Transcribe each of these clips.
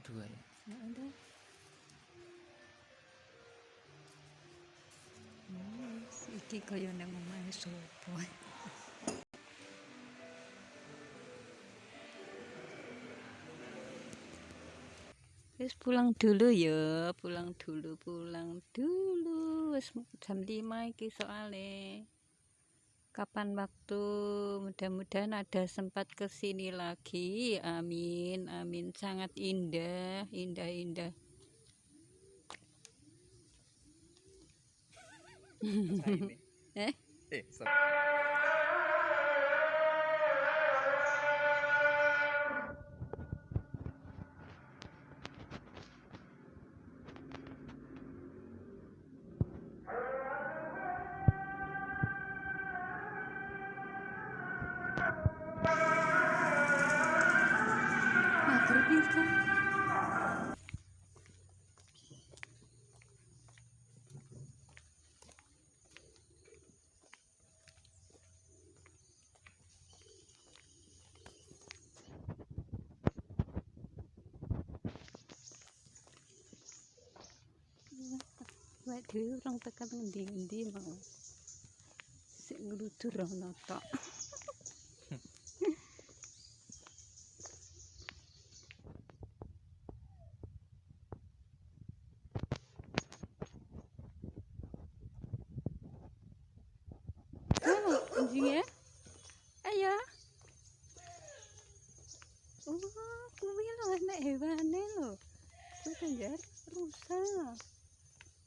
dua ya. Ada. Iki kaya nang omahe sapa. Wis pulang dulu ya, pulang dulu. Wis jam 5 iki soalnya. Kapan waktu, mudah-mudahan ada sempat ke sini lagi. Amin, amin. Sangat indah. Eh? Maghrib itu. Wek dhewe urung tekan ngendi-endi mau. Sik ngludur ana tok. Anjingnya? Ayo. Kuwi lho enek hewane lho. Kuwi kan rusa.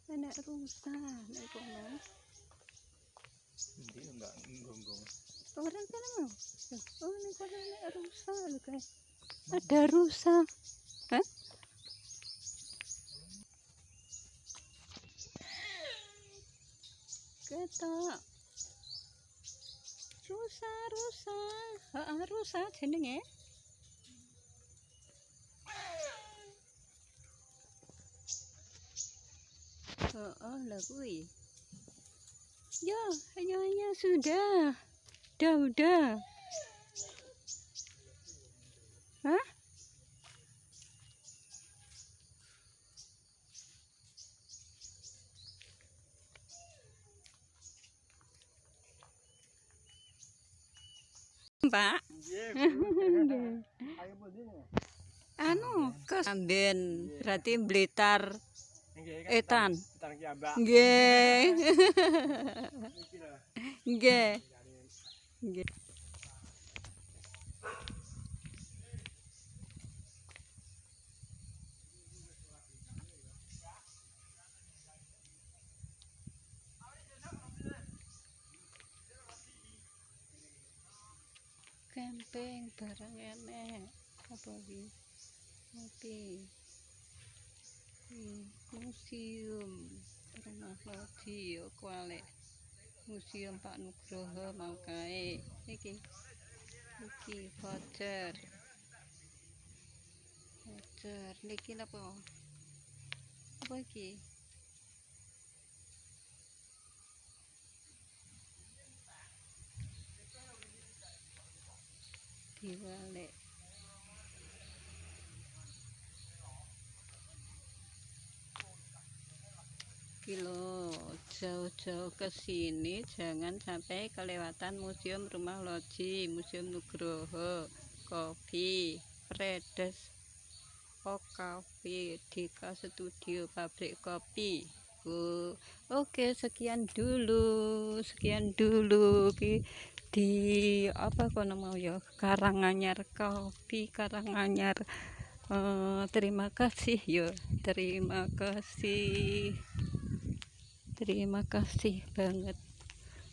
Enek rusa nek kono. Endi enggak nggonggong. Ora kene mau. Oh, nek kono enek rusa lho, guys. Ada rusa. Hah? Ketok. Rusa. Heeh, rusa jenenge. Oh, lah kuwi. Ya, ayo sudah. Udah. Hah? Mbak. Anu, ke Samben, berarti Blitar. Etan. Nggih. Nggih. Camping barang enek. Apa iki? Ngopi. Museum Rumah Loji Kuali. Museum Pak Nugroho mau kae. Iki voucher. Niki napa? Apa iki? Diwalik. Kilo jauh-jauh ke sini jangan sampai kelewatan Museum Rumah Loji, Museum Nugroho, kopi, Fredes, Cafe, Dika Studio, pabrik kopi. Oke, sekian dulu di apa kono mau ya, Karanganyar Kopi, Karanganyar. Terima kasih ya, terima kasih banget.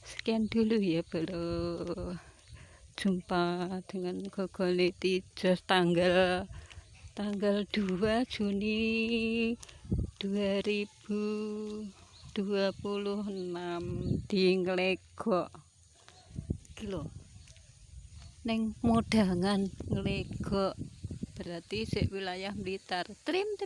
Sekian dulu ya, belum jumpa dengan Gogoliti Jos tanggal 2 Juni 2026 di Nglegok kilo neng Modangan Nglegok, berarti wilayah Blitar. Trim